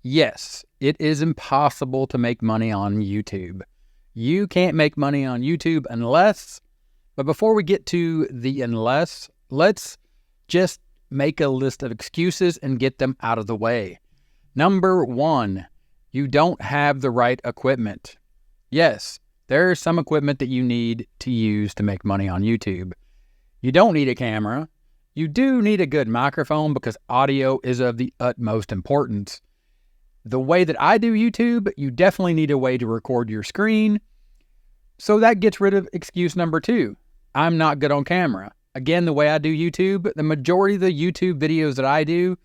Yes, it is impossible to make money on YouTube. You can't make money on YouTube unless, but before we get to the unless, let's just make a list of excuses and get them out of the way. Number one, you don't have the right equipment. Yes, there is some equipment that you need to use to make money on YouTube. You don't need a camera. You do need a good microphone because audio is of the utmost importance. The way that I do YouTube, you definitely need a way to record your screen. So that gets rid of excuse number two. I'm not good on camera. Again, the way I do YouTube, the majority of the YouTube videos that I do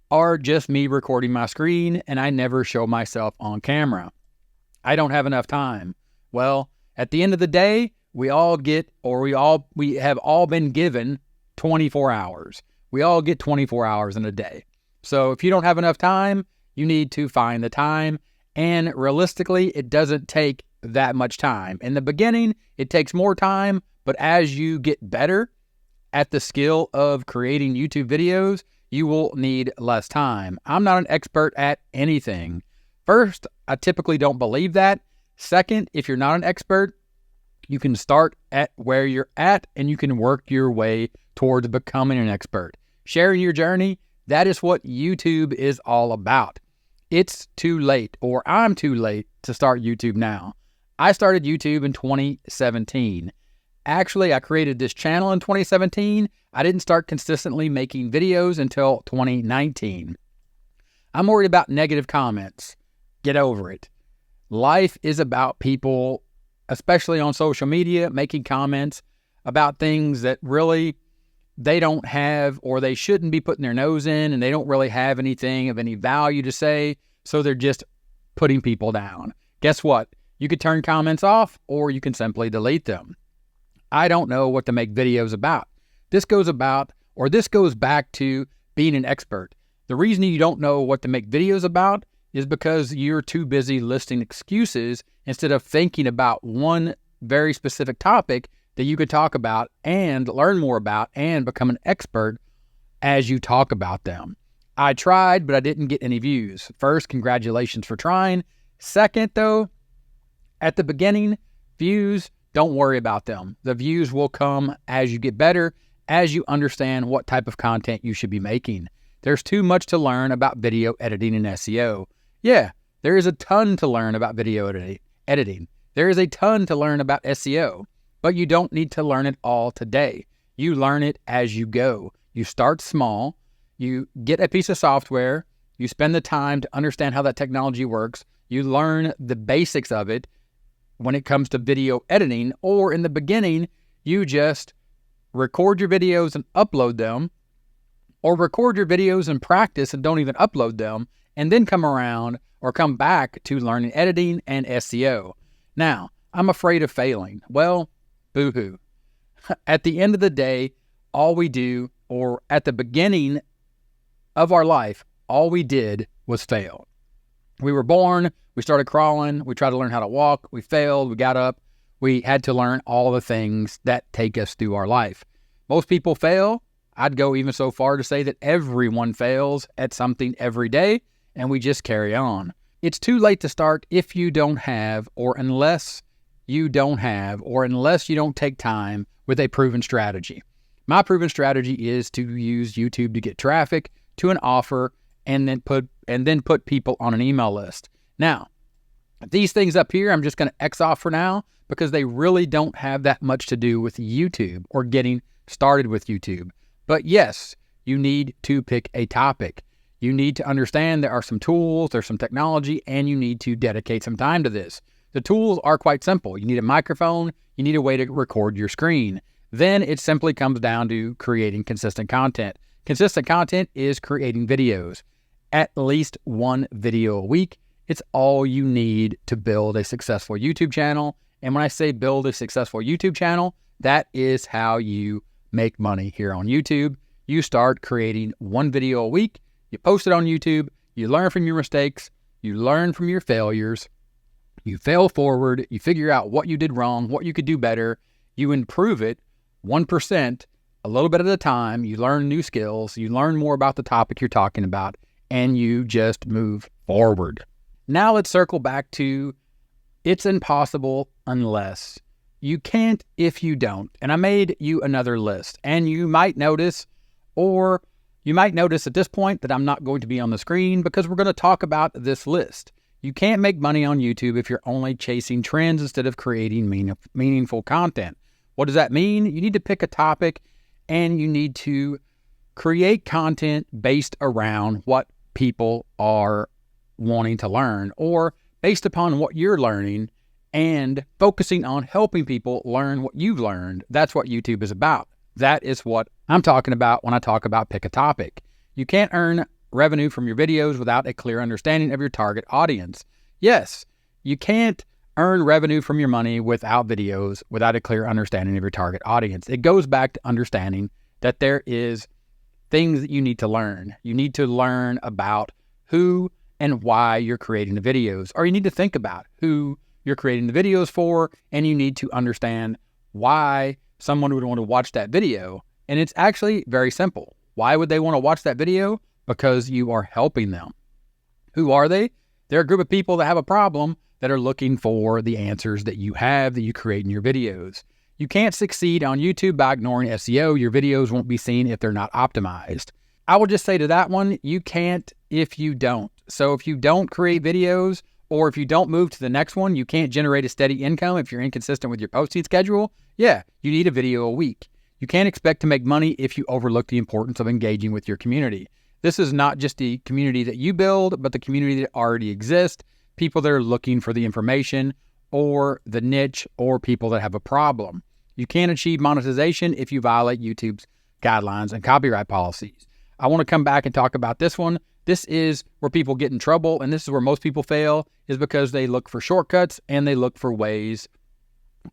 are just me recording my screen, and I never show myself on camera. I don't have enough time. Well, at the end of the day, we have all been given 24 hours. We all get 24 hours in a day. So if you don't have enough time, you need to find the time. And realistically, it doesn't take that much time. In the beginning, it takes more time, but as you get better at the skill of creating YouTube videos, you will need less time. I'm not an expert at anything. First, I typically don't believe that. Second, if you're not an expert, you can start at where you're at and you can work your way towards becoming an expert. Sharing your journey, that is what YouTube is all about. It's too late, or I'm too late to start YouTube now. I started YouTube in 2017. Actually, I created this channel in 2017. I didn't start consistently making videos until 2019. I'm worried about negative comments. Get over it. Life is about people, especially on social media, making comments about things that really they don't have or they shouldn't be putting their nose in, and they don't really have anything of any value to say, so they're just putting people down. Guess what? You could turn comments off or you can simply delete them. I don't know what to make videos about. This goes back to being an expert. The reason you don't know what to make videos about is because you're too busy listing excuses instead of thinking about one very specific topic that you could talk about and learn more about and become an expert as you talk about them. I tried, but I didn't get any views. First, congratulations for trying. Second, though, at the beginning, views, don't worry about them. The views will come as you get better, as you understand what type of content you should be making. There's too much to learn about video editing and SEO. Yeah, there is a ton to learn about video editing. There is a ton to learn about SEO. But you don't need to learn it all today. You learn it as you go. You start small. You get a piece of software. You spend the time to understand how that technology works. You learn the basics of it when it comes to video editing. Or in the beginning, you just record your videos and upload them. Or record your videos and practice and don't even upload them. And then come back to learning editing and SEO. Now, I'm afraid of failing. Well, boo-hoo. At the end of the day, all we do, or at the beginning of our life, all we did was fail. We were born, we started crawling, we tried to learn how to walk, we failed, we got up. We had to learn all the things that take us through our life. Most people fail. I'd go even so far to say that everyone fails at something every day, and we just carry on. It's too late to start if you don't have, or unless you don't take time with a proven strategy. My proven strategy is to use YouTube to get traffic to an offer and then put people on an email list. Now, these things up here, I'm just going to X off for now because they really don't have that much to do with YouTube or getting started with YouTube. But yes, you need to pick a topic. You need to understand there are some tools, there's some technology, and you need to dedicate some time to this. The tools are quite simple. You need a microphone. You need a way to record your screen. Then it simply comes down to creating consistent content. Consistent content is creating videos. At least one video a week. It's all you need to build a successful YouTube channel. And when I say build a successful YouTube channel, that is how you make money here on YouTube. You start creating one video a week. You post it on YouTube. You learn from your mistakes. You learn from your failures. You fail forward, you figure out what you did wrong, what you could do better, you improve it 1%, a little bit at a time, you learn new skills, you learn more about the topic you're talking about, and you just move forward. Now let's circle back to it's impossible unless. You can't if you don't. And I made you another list. And you might notice at this point that I'm not going to be on the screen because we're going to talk about this list. You can't make money on YouTube if you're only chasing trends instead of creating meaningful content. What does that mean? You need to pick a topic and you need to create content based around what people are wanting to learn or based upon what you're learning and focusing on helping people learn what you've learned. That's what YouTube is about. That is what I'm talking about when I talk about pick a topic. You can't earn revenue from your videos without a clear understanding of your target audience. Yes, you can't earn revenue from your money without videos, without a clear understanding of your target audience. It goes back to understanding that there is things that you need to learn. You need to learn about who and why you're creating the videos, or you need to think about who you're creating the videos for, and you need to understand why someone would want to watch that video. And it's actually very simple. Why would they want to watch that video? Because you are helping them. Who are they? They're a group of people that have a problem that are looking for the answers that you have that you create in your videos. You can't succeed on YouTube by ignoring SEO. Your videos won't be seen if they're not optimized. I will just say to that one, you can't if you don't. So if you don't create videos, or if you don't move to the next one, you can't generate a steady income if you're inconsistent with your posting schedule. Yeah, you need a video a week. You can't expect to make money if you overlook the importance of engaging with your community. This is not just the community that you build, but the community that already exists, people that are looking for the information or the niche or people that have a problem. You can't achieve monetization if you violate YouTube's guidelines and copyright policies. I want to come back and talk about this one. This is where people get in trouble, and this is where most people fail, is because they look for shortcuts and they look for ways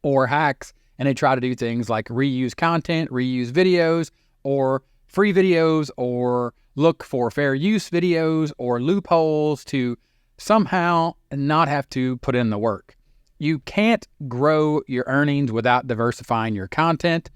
or hacks, and they try to do things like reuse content, reuse videos, or free videos, or look for fair use videos or loopholes to somehow not have to put in the work. You can't grow your earnings without diversifying your content.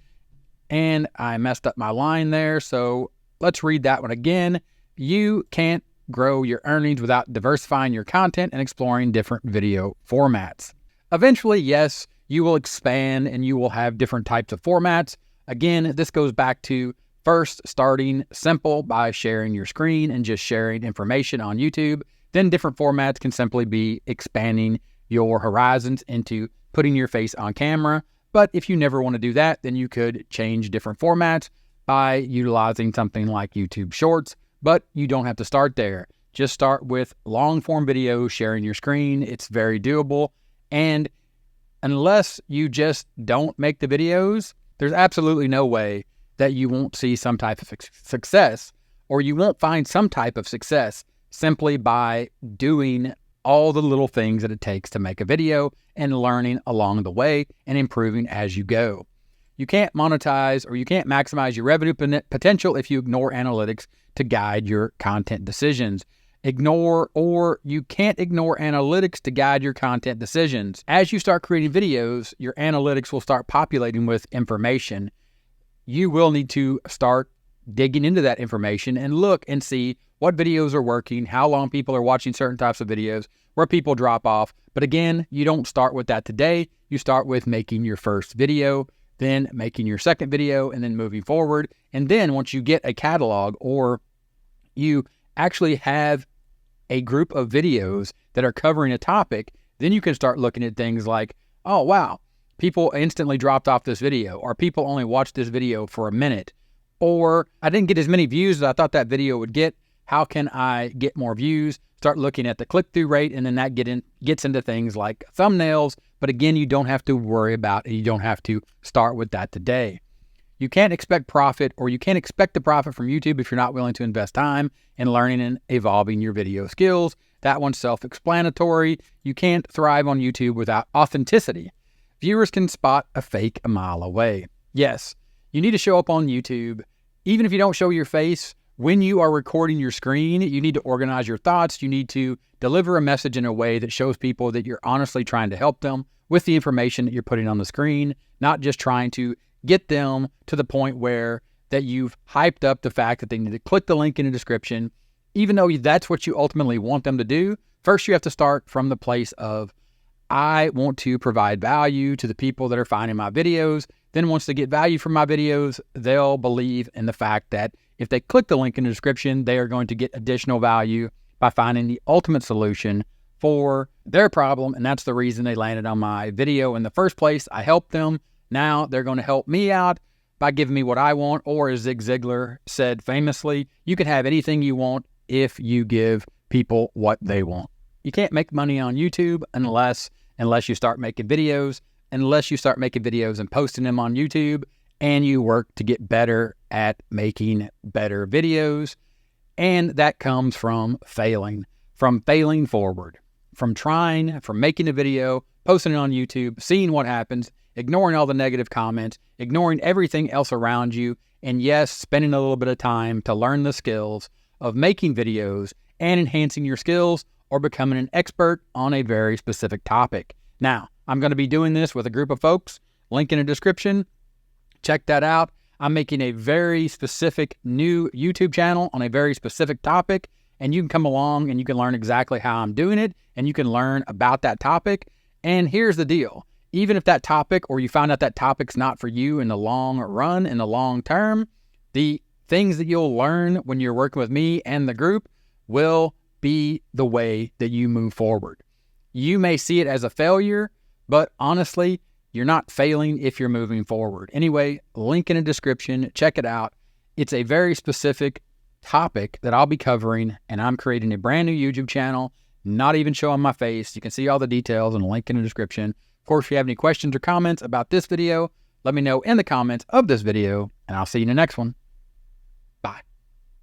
And I messed up my line there, so let's read that one again. You can't grow your earnings without diversifying your content and exploring different video formats. Eventually, yes, you will expand and you will have different types of formats. Again, this goes back to first starting simple by sharing your screen and just sharing information on YouTube. Then different formats can simply be expanding your horizons into putting your face on camera. But if you never want to do that, then you could change different formats by utilizing something like YouTube Shorts. But you don't have to start there. Just start with long form videos, sharing your screen. It's very doable. And unless you just don't make the videos, there's absolutely no way that you won't see some type of success, or you won't find some type of success simply by doing all the little things that it takes to make a video and learning along the way and improving as you go. You can't monetize or you can't maximize your revenue potential if you ignore analytics to guide your content decisions. You can't ignore analytics to guide your content decisions. As you start creating videos, your analytics will start populating with information. You will need to start digging into that information and look and see what videos are working, how long people are watching certain types of videos, where people drop off. But again, you don't start with that today. You start with making your first video, then making your second video, and then moving forward. And then once you get a catalog or you actually have a group of videos that are covering a topic, then you can start looking at things like, oh, wow, people instantly dropped off this video, or people only watched this video for a minute, or I didn't get as many views as I thought that video would get. How can I get more views? Start looking at the click-through rate, and then that gets into things like thumbnails. But again, you don't have to worry about it. You don't have to start with that today. You can't expect profit, or you can't expect the profit from YouTube if you're not willing to invest time in learning and evolving your video skills. That one's self-explanatory. You can't thrive on YouTube without authenticity. Viewers can spot a fake a mile away. Yes, you need to show up on YouTube. Even if you don't show your face, when you are recording your screen, you need to organize your thoughts. You need to deliver a message in a way that shows people that you're honestly trying to help them with the information that you're putting on the screen, not just trying to get them to the point where that you've hyped up the fact that they need to click the link in the description even though that's what you ultimately want them to do, first you have to start from the place of, I want to provide value to the people that are finding my videos. Then once they get value from my videos, they'll believe in the fact that if they click the link in the description, they are going to get additional value by finding the ultimate solution for their problem. And that's the reason they landed on my video in the first place. I helped them. Now they're going to help me out by giving me what I want. Or as Zig Ziglar said famously, you can have anything you want if you give people what they want. You can't make money on YouTube unless you start making videos, and posting them on YouTube, and you work to get better at making better videos. And that comes from failing forward, from making a video, posting it on YouTube, seeing what happens, ignoring all the negative comments, ignoring everything else around you, and yes, spending a little bit of time to learn the skills of making videos and enhancing your skills or becoming an expert on a very specific topic. Now, I'm going to be doing this with a group of folks, link in the description. Check that out. I'm making a very specific new YouTube channel on a very specific topic, and you can come along and you can learn exactly how I'm doing it, and you can learn about that topic. And here's the deal. Even if that topic, or you find out that topic's not for you in the long run, in the long term, the things that you'll learn when you're working with me and the group will be the way that you move forward. You may see it as a failure, but honestly, you're not failing if you're moving forward. Anyway, link in the description, check it out. It's a very specific topic that I'll be covering, and I'm creating a brand new YouTube channel, not even showing my face. You can see all the details and link in the description. Of course, if you have any questions or comments about this video, let me know in the comments of this video, and I'll see you in the next one.